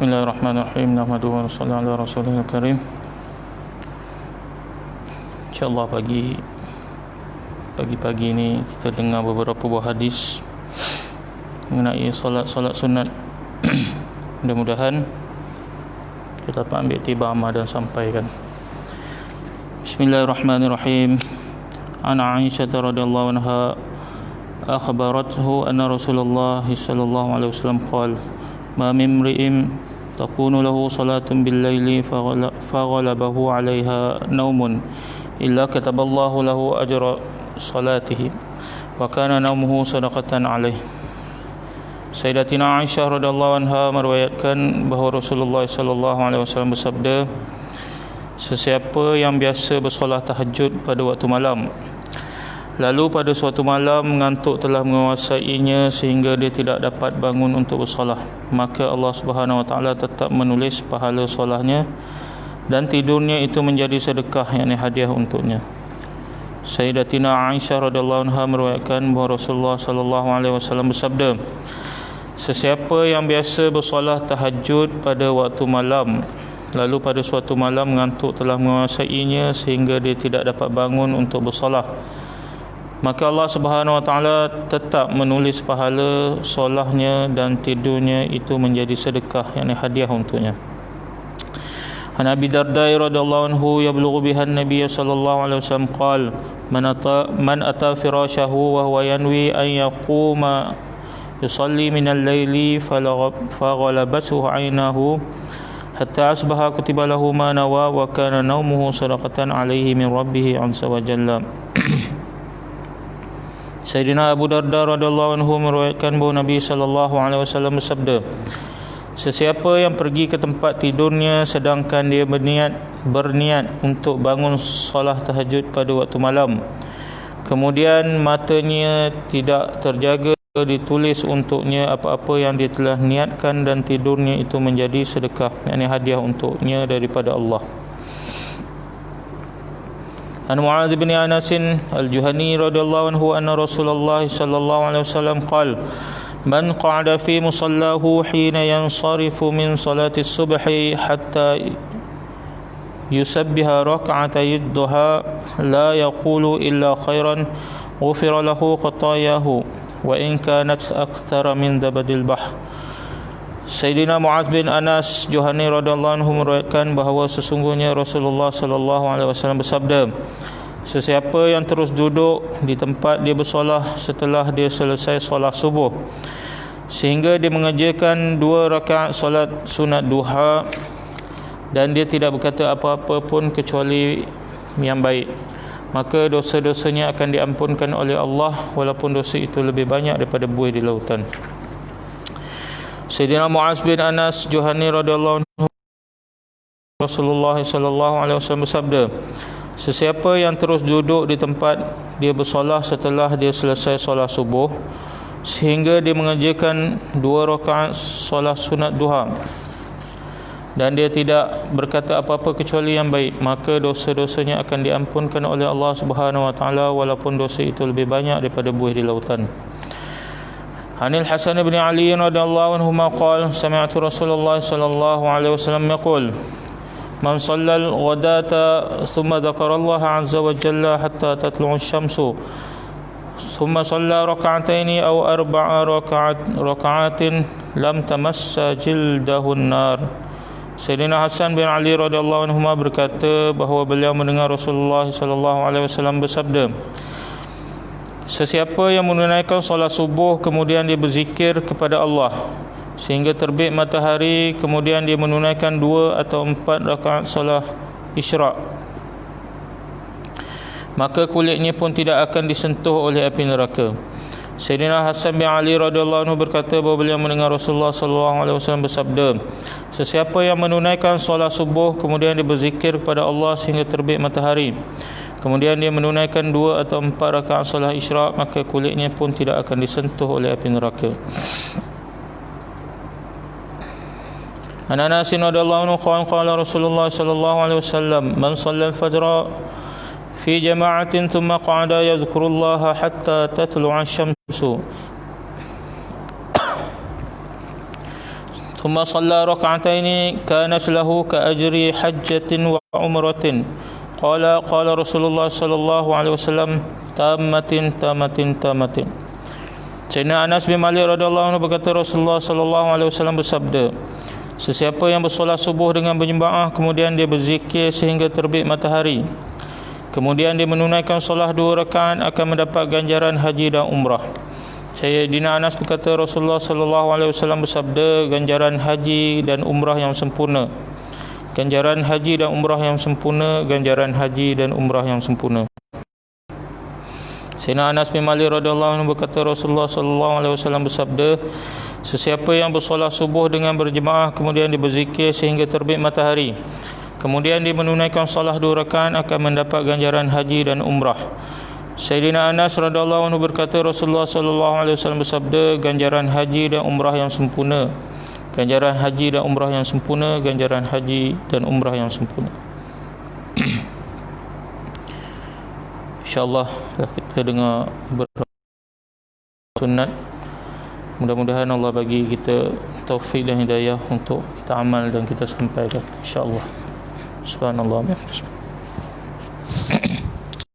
Bismillahirrahmanirrahim. Nahmaduhu wa nusalli ala rasulihil karim. InsyaAllah pagi-pagi ini kita dengar beberapa buah hadis mengenai solat sunat. Mudah-mudahan kita dapat ambil tiba amal dan sampaikan. Bismillahirrahmanirrahim. An Aisyah radhiyallahu anha akhbarathu anna Rasulullah sallallahu alaihi wasallam qala ma min imri'in takunu lahu salatun bil laili faghalabahu 'alaiha naumun illa kataballahu lahu ajra salatihi wa kana naumuhu sadaqatan 'alaihi. Sayyidatina Aisyah radhiyallahu anha meriwayatkan bahawa Rasulullah sallallahu alaihi wasallam bersabda, sesiapa yang biasa bersolat tahajud pada waktu malam, lalu pada suatu malam mengantuk telah menguasainya sehingga dia tidak dapat bangun untuk bersolat, maka Allah Subhanahu Wa Taala tetap menulis pahala solatnya dan tidurnya itu menjadi sedekah, yakni hadiah untuknya. Sayyidatina Aisyah radhiyallahu anha meriwayatkan bahawa Rasulullah sallallahu alaihi wasallam bersabda, sesiapa yang biasa bersolat tahajud pada waktu malam, lalu pada suatu malam mengantuk telah menguasainya sehingga dia tidak dapat bangun untuk bersolat, maka Allah Subhanahu Wa Taala tetap menulis pahala solatnya dan tidurnya itu menjadi sedekah, yakni hadiah untuknya. An Abi Darda radhiyallahu anhu yablughu biha an-nabiy sallallahu alaihi wasallam qala man ata firashahu wa huwa yanwi an yaquma yusalli min al-laili faghalabathu 'aynahu hatta asbaha kutiba lahu ma nawa wa kana naumuhu sadaqatan 'alaihi min rabbih 'azza wa jalla. Sayyidina Abu Darda radhiyallahu anhu meriwayatkan bahawa Nabi sallallahu alaihi wasallam bersabda, sesiapa yang pergi ke tempat tidurnya sedangkan dia berniat untuk bangun solat tahajud pada waktu malam, kemudian matanya tidak terjaga, ditulis untuknya apa-apa yang dia telah niatkan dan tidurnya itu menjadi sedekah, yakni hadiah untuknya daripada Allah. An Mu'adz bin Anas al-Juhani radhiyallahu anhu anna Rasulullah sallallahu alaihi wasallam qala man qa'ada fi musallahu hina yansarifu min salati as-subhi hatta yusabbiha rak'atay ad-duha la yaqulu illa khairan ghufira lahu khatayahu wa in kanat akthara min zabadil bahr. Sayyidina Mu'adz bin Anas Juhani radhiyallahu anhu meriwayatkan bahawa sesungguhnya Rasulullah sallallahu alaihi wasallam bersabda, sesiapa yang terus duduk di tempat dia bersolat setelah dia selesai solat subuh sehingga dia mengerjakan 2 rakaat solat sunat duha dan dia tidak berkata apa-apa pun kecuali yang baik, maka dosa-dosanya akan diampunkan oleh Allah walaupun dosa itu lebih banyak daripada buih di lautan. Sayyidina Mu'adz bin Anas Juhani radhiyallahu anhu Rasulullah sallallahu alaihi wasallam bersabda, sesiapa yang terus duduk di tempat dia bersolat setelah dia selesai solat subuh sehingga dia mengerjakan 2 rakaat solat sunat duha dan dia tidak berkata apa-apa kecuali yang baik, maka dosa-dosanya akan diampunkan oleh Allah Subhanahu Wa Taala walaupun dosa itu lebih banyak daripada buih di lautan. Anil Hasan bin Ali radhiyallahu anhu qala sami'tu Rasulullah sallallahu alaihi wasallam yaqul man shalla al-ghadata thumma dhakara Allah 'azza wa jalla hatta tatlu'u asy-syamsu thumma shalla rak'atayn aw 4 rak'atin lam tamassa jildahu an-nar. Sayyidina Hasan bin Ali radhiyallahu anhu berkata bahawa beliau mendengar Rasulullah sallallahu alaihi wasallam bersabda, sesiapa yang menunaikan solat subuh kemudian dia berzikir kepada Allah sehingga terbit matahari, kemudian dia menunaikan 2 atau 4 rakaat solat isyraq, maka kulitnya pun tidak akan disentuh oleh api neraka. Sayyidina Hasan bin Ali radhiyallahu anhu berkata bahawa beliau mendengar Rasulullah sallallahu alaihi wasallam bersabda, sesiapa yang menunaikan solat subuh kemudian dia berzikir kepada Allah sehingga terbit matahari, kemudian dia menunaikan 2 atau 4 rakaat solat isyraq, maka kulitnya pun tidak akan disentuh oleh api neraka. An Anas radhiyallahu anhu qala Rasulullah sallallahu alaihi wasallam man shalla al-fajr fi jama'atin thumma qa'ada yadhkurullaha hatta tatlu'a asy-syamsu ثم صلى ركعتين كانت له كأجر حجة وعمرة قال رسول الله صلى الله عليه وسلم تامة تامة تامة. Sayyidina Anas bin Malik radhiyallahu anhu berkata, Rasulullah sallallahu alaihi wasallam bersabda, sesiapa yang bersolat subuh dengan berjemaah kemudian dia berzikir sehingga terbit matahari, kemudian dia menunaikan solat 2 rakaat akan mendapat ganjaran haji dan umrah. Sayyidina Anas berkata, Rasulullah sallallahu alaihi wasallam bersabda, ganjaran haji dan umrah yang sempurna, ganjaran haji dan umrah yang sempurna, ganjaran haji dan umrah yang sempurna. Sayyidina Anas bin Malik radhiyallahu anhu berkata, Rasulullah sallallahu alaihi wasallam bersabda, sesiapa yang bersolat subuh dengan berjemaah kemudian dia berzikir sehingga terbit matahari, kemudian dia menunaikan solat 2 rakaat akan mendapat ganjaran haji dan umrah. Sayyidina Anas radhiyallahu anhu berkata, Rasulullah sallallahu alaihi wasallam bersabda, ganjaran haji dan umrah yang sempurna, ganjaran haji dan umrah yang sempurna, ganjaran haji dan umrah yang sempurna. InsyaAllah kita dengar beberapa sunat. Mudah-mudahan Allah bagi kita taufik dan hidayah untuk kita amal dan kita sampaikan, InsyaAllah. Subhanallah.